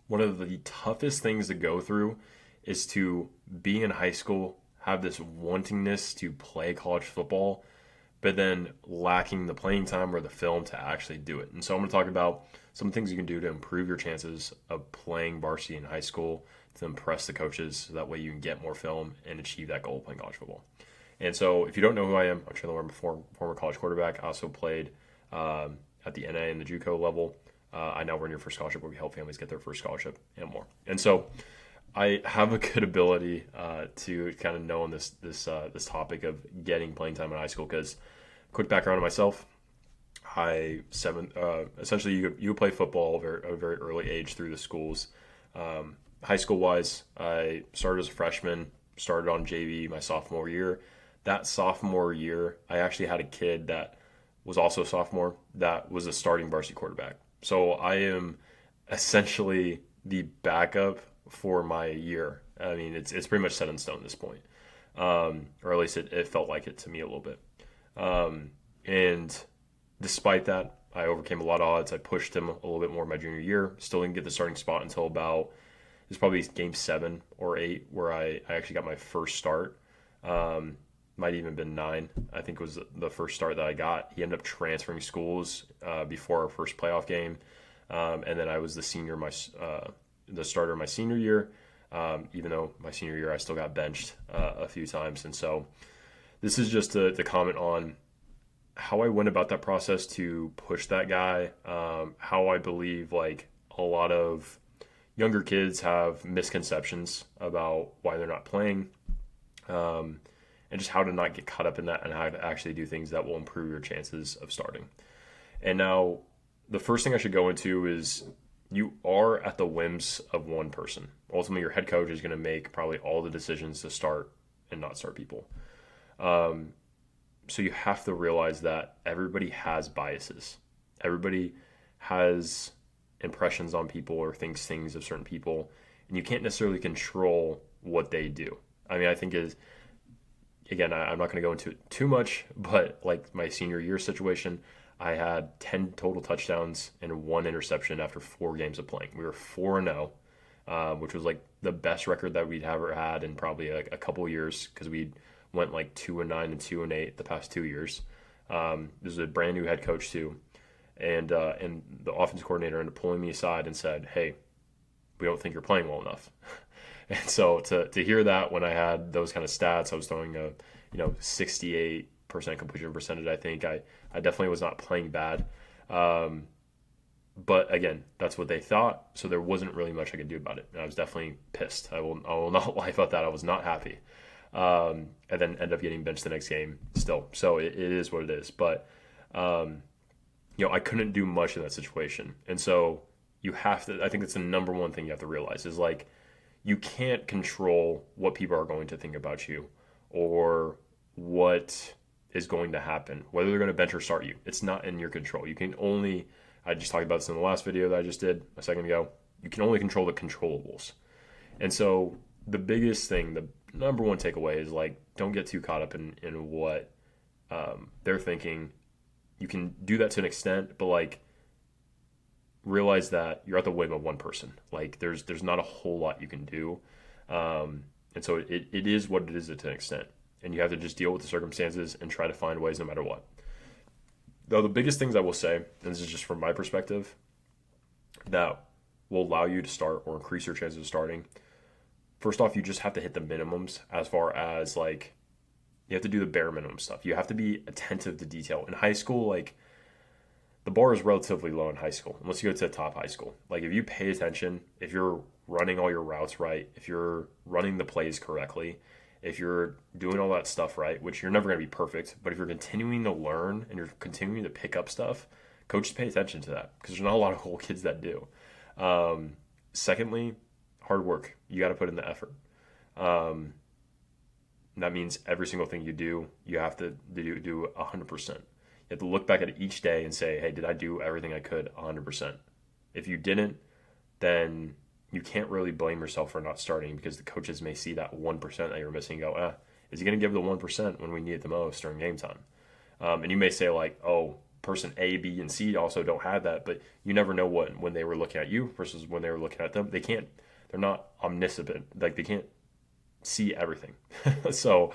one of the toughest things to go through is to be in high school, have this wantingness to play college football, but then lacking the playing time or the film to actually do it. And so I'm going to talk about some things you can do to improve your chances of playing varsity in high school to impress the coaches so that way you can get more film and achieve that goal of playing college football. And so if you don't know who I am, I'm Chandler Warren, former college quarterback. I also played at the NA and the JUCO level. I now run your first scholarship where we help families get their first scholarship and more. And so I have a good ability to kind of know on this topic of getting playing time in high school because quick background on myself. Essentially you play football at a very early age through the schools. High school wise, I started as a freshman, started on JV my sophomore year. That sophomore year, I actually had a kid that was also a sophomore that was a starting varsity quarterback. So I am essentially the backup for my year. I mean, it's pretty much set in stone at this point, or at least it felt like it to me a little bit. And despite that, I overcame a lot of odds. I pushed him a little bit more my junior year. Still didn't get the starting spot until about it was probably game 7 or 8 where I actually got my first start. Might even been 9. I think was the first start that I got. He ended up transferring schools before our first playoff game, and then I was the starter my senior year. Even though my senior year I still got benched a few times, and so this is just to comment on how I went about that process to push that guy. How I believe like a lot of younger kids have misconceptions about why they're not playing. And just how to not get caught up in that and how to actually do things that will improve your chances of starting. And now, the first thing I should go into is you are at the whims of one person. Ultimately, your head coach is going to make probably all the decisions to start and not start people. So you have to realize that everybody has biases. Everybody has impressions on people or thinks things of certain people, and you can't necessarily control what they do. I mean, I think again, I'm not going to go into it too much, but like my senior year situation, I had 10 total touchdowns and 1 interception after 4 games of playing. We were 4-0, which was like the best record that we'd ever had in probably like a couple of years because we went like 2-9 and 2-8 the past 2 years. This was a brand new head coach too, and the offense coordinator ended up pulling me aside and said, "Hey, we don't think you're playing well enough." And so to hear that when I had those kind of stats, I was throwing a 68% completion percentage. I think I definitely was not playing bad, but again, that's what they thought. So there wasn't really much I could do about it. And I was definitely pissed. I will not lie about that. I was not happy, and then end up getting benched the next game still. So it is what it is. But I couldn't do much in that situation, and so you have to. I think that's the number one thing you have to realize is like, you can't control what people are going to think about you or what is going to happen, whether they're going to bench or start you. It's not in your control. You can only, I just talked about this in the last video that I just did a second ago, you can only control the controllables. And so the biggest thing, the number one takeaway is like, don't get too caught up in what they're thinking. You can do that to an extent, but like, realize that you're at the whim of one person. Like there's not a whole lot you can do. And so it is what it is to an extent. And you have to just deal with the circumstances and try to find ways no matter what. Though the biggest things I will say, and this is just from my perspective, that will allow you to start or increase your chances of starting. First off, you just have to hit the minimums as far as like, you have to do the bare minimum stuff. You have to be attentive to detail. In high school, like, the bar is relatively low in high school, unless you go to a top high school. Like if you pay attention, if you're running all your routes right, if you're running the plays correctly, if you're doing all that stuff right, which you're never going to be perfect, but if you're continuing to learn and you're continuing to pick up stuff, coaches pay attention to that because there's not a lot of cool kids that do. Secondly, hard work. You got to put in the effort. That means every single thing you do, you have to do 100%. You have to look back at it each day and say, hey, did I do everything I could 100%? If you didn't, then you can't really blame yourself for not starting because the coaches may see that 1% that you're missing and go, is he going to give the 1% when we need it the most during game time? And you may say like, oh, person A, B, and C also don't have that, but you never know what when they were looking at you versus when they were looking at them. They're not omniscient. Like they can't see everything. So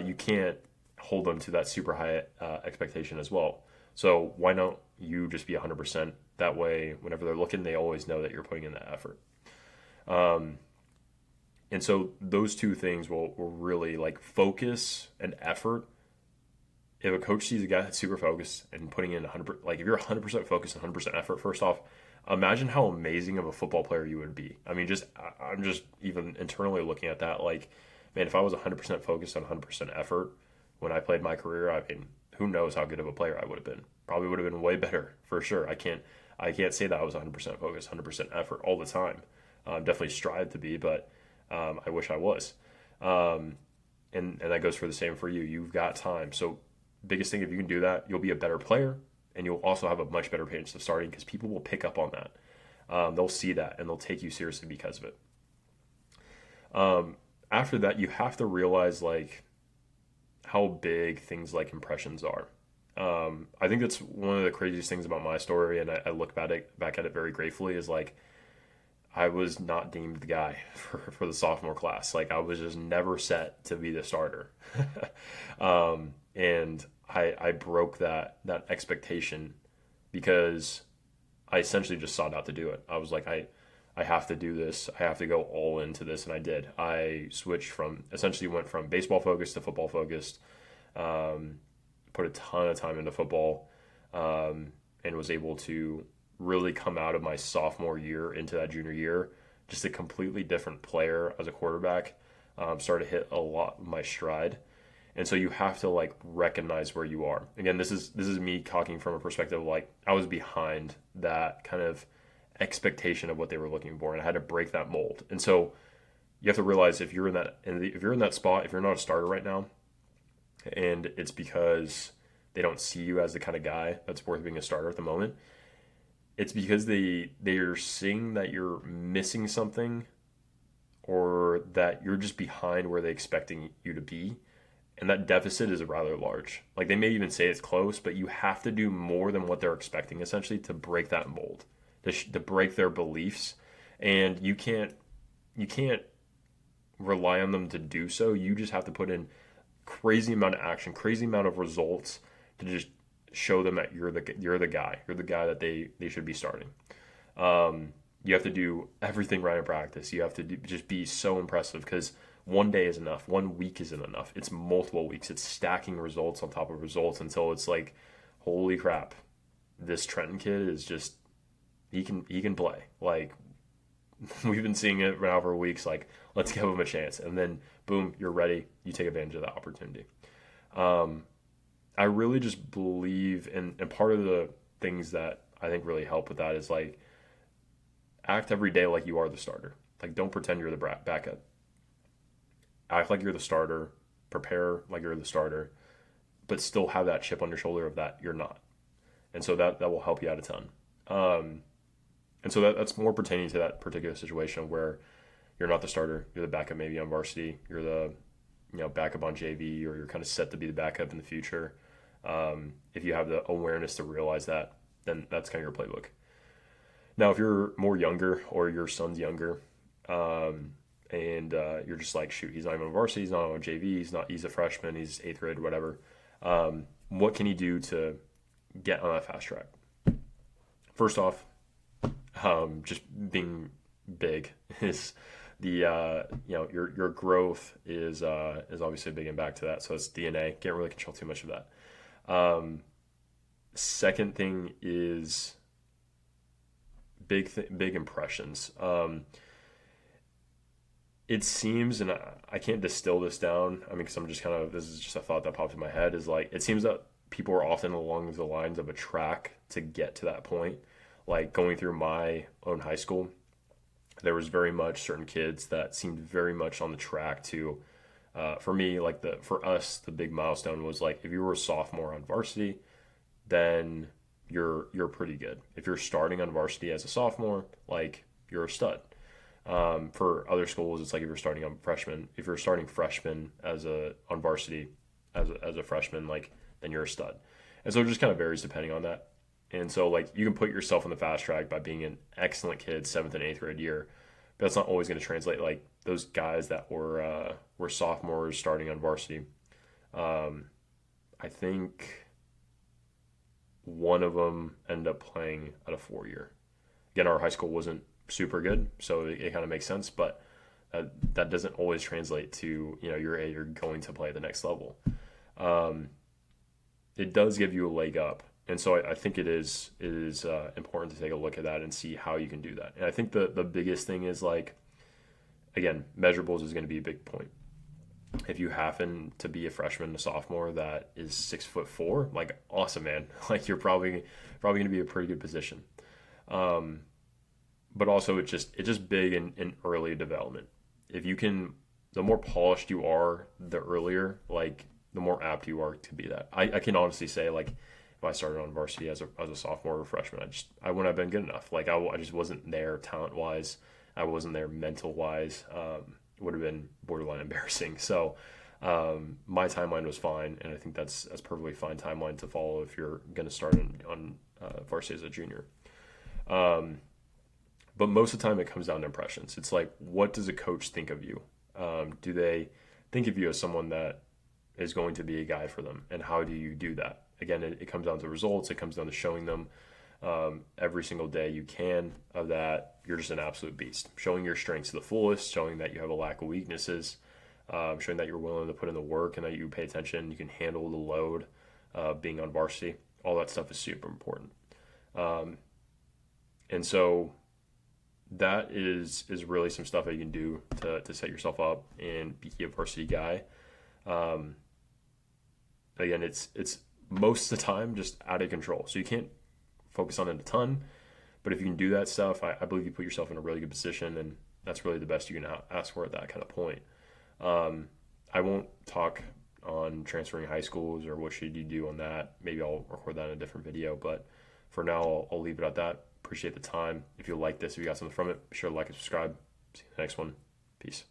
you can't hold them to that super high expectation as well. So why don't you just be 100%? That way, whenever they're looking, they always know that you're putting in that effort. And so those two things will really like focus and effort. If a coach sees a guy that's super focused and putting in 100%, like if you're 100% focused and 100% effort, first off, imagine how amazing of a football player you would be. I mean, I'm just even internally looking at that. Like, man, if I was 100% focused on 100% effort when I played my career, I mean, who knows how good of a player I would have been? Probably would have been way better for sure. I can't say that I was 100% focused, 100% effort all the time. Definitely strive to be, but I wish I was. And that goes for the same for you. You've got time. So biggest thing, if you can do that, you'll be a better player, and you'll also have a much better chance of starting because people will pick up on that. They'll see that and they'll take you seriously because of it. After that, you have to realize like how big things like impressions are. I think that's one of the craziest things about my story, and I look back at it very gratefully. Is like I was not deemed the guy for the sophomore class. Like I was just never set to be the starter, and I broke that expectation because I essentially just sought out to do it. I was like I have to do this. I have to go all into this, and I did. I went from baseball focused to football focused. Put a ton of time into football, and was able to really come out of my sophomore year into that junior year just a completely different player as a quarterback. Started to hit a lot of my stride, and so you have to like recognize where you are. Again, this is me talking from a perspective of like I was behind that kind of expectation of what they were looking for, and I had to break that mold. And so you have to realize if you're in that spot, if you're not a starter right now, and it's because they don't see you as the kind of guy that's worth being a starter at the moment, it's because they're seeing that you're missing something or that you're just behind where they're expecting you to be, and that deficit is rather large. Like they may even say it's close, but you have to do more than what they're expecting essentially to break that mold, to break their beliefs, and you can't rely on them to do so. You just have to put in crazy amount of action, crazy amount of results to just show them that you're the guy. You're the guy that they should be starting. You have to do everything right in practice. You have to just be so impressive because one day is enough. 1 week isn't enough. It's multiple weeks. It's stacking results on top of results until it's like, holy crap, this Trenton kid is just he can play. Like we've been seeing it now for weeks. Like let's give him a chance, and then boom, you're ready. You take advantage of that opportunity. I really just believe and part of the things that I think really help with that is like act every day like you are the starter. Like don't pretend you're the backup. Act like you're the starter. Prepare like you're the starter, but still have that chip on your shoulder of that you're not. And so that will help you out a ton. And so that's more pertaining to that particular situation where you're not the starter, you're the backup maybe on varsity, you're the backup on JV, or you're kind of set to be the backup in the future. If you have the awareness to realize that, then that's kind of your playbook. Now, if you're more younger or your son's younger, and you're just like, shoot, he's not even on varsity, he's not on JV, he's a freshman, he's 8th grade, whatever. What can he do to get on that fast track? First off, just being big is your growth is obviously a big impact to that. So it's DNA. Can't really control too much of that. Second thing is big impressions. It seems, and I can't distill this down. I mean, because this is just a thought that popped in my head. Is like it seems that people are often along the lines of a track to get to that point. Like going through my own high school, there was very much certain kids that seemed very much on the track to, for me, like for us, the big milestone was like, if you were a sophomore on varsity, then you're pretty good. If you're starting on varsity as a sophomore, like you're a stud. For other schools, it's like if you're starting freshman on varsity as a freshman, like then you're a stud. And so it just kind of varies depending on that. And so like you can put yourself on the fast track by being an excellent kid 7th and 8th grade year, but that's not always going to translate. Like those guys that were sophomores starting on varsity. Um, I think one of them ended up playing at a 4 year. Again, our high school wasn't super good, so it kind of makes sense, but that doesn't always translate to you're going to play at the next level. Um, it does give you a leg up, and so I think it is important to take a look at that and see how you can do that. And I think the biggest thing is like, again, measurables is going to be a big point. If you happen to be a freshman, a sophomore that is 6'4", like awesome, man. Like you're probably going to be a pretty good position. Um, but also it's just big in early development. If you can, the more polished you are, the earlier, like the more apt you are to be that. I can honestly say like if I started on varsity as a sophomore or freshman, I wouldn't have been good enough. Like I just wasn't there talent wise. I wasn't there mental wise. It would have been borderline embarrassing. So my timeline was fine, and I think that's perfectly fine timeline to follow if you're going to start on varsity as a junior. Um, but most of the time, it comes down to impressions. It's like, what does a coach think of you? Do they think of you as someone that is going to be a guy for them, and how do you do that? Again, it comes down to results. It comes down to showing them every single day you can of that you're just an absolute beast, showing your strengths to the fullest, showing that you have a lack of weaknesses, showing that you're willing to put in the work and that you pay attention, you can handle the load, being on varsity. All that stuff is super important. Um, and so that is really some stuff that you can do to set yourself up and be a varsity guy. Um, Again, it's most of the time just out of control. So you can't focus on it a ton, but if you can do that stuff, I believe you put yourself in a really good position, and that's really the best you can ask for at that kind of point. Um, I won't talk on transferring high schools or what should you do on that. Maybe I'll record that in a different video, but for now, I'll leave it at that. Appreciate the time. If you like this, if you got something from it, be sure to like and subscribe. See you in the next one. Peace.